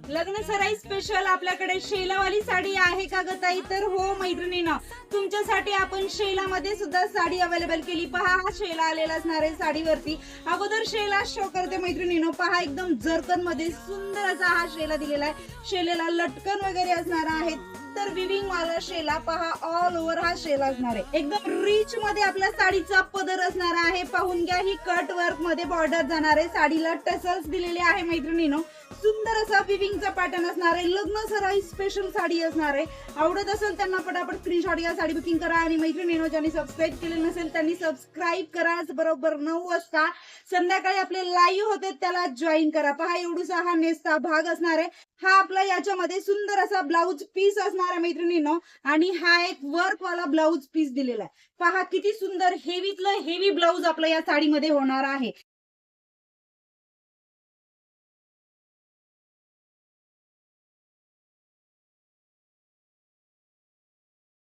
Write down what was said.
लग्न सराई स्पेशल आपल्याकडे शेलावाली साडी आहे का ग ताई? तर हो मैत्रिणींनो, तुमच्यासाठी आपण शेलामध्ये सुद्धा साडी अवेलेबल केली. पहा, हा शेला आलेला असणार आहे साडीवरती. अगोदर शेला शो करते मैत्रिणींनो. पहा, एकदम जरकन मध्ये सुंदर असा हा शेला दिलेला आहे. शेलेला लटकन वगैरे असणार आहे. तर विविंग वाला शेला पहा, ऑल ओव्हर हा शेला असणार आहे. एकदम रिच मध्ये आपल्या साडीचा पदर असणार आहे. पाहून घ्या, ही कट वर्क मध्ये बॉर्डर जाणार आहे. साडीला टसल्स दिलेले आहे मैत्रिणींनो. सुंदर असा विविंगचा पॅटर्न असणार आहे. लग्न सराई स्पेशल साडी असणार आहे. आवडत असेल त्यांना पटापट स्क्रीनशॉट घ्या, साडी बुकिंग करा. आणि मैत्रिणींनो, ज्यांनी सबस्क्राईब केले नसेल त्यांनी सबस्क्राईब करा. बरोबर 9 वाजता संध्याकाळी आपले लाईव्ह होते, त्याला जॉईन करा. पहा, एवढूसा हा नेसचा भाग असणार आहे. हा आपला याच्यामध्ये सुंदर असा ब्लाउज पीस असणार आहे मैत्रिणींनो. आणि हा एक वर्क वाला ब्लाउज पीस दिलेला आहे. पहा, किती सुंदर हेवीतलं हेवी ब्लाउज आपलं या साडीमध्ये होणार आहे.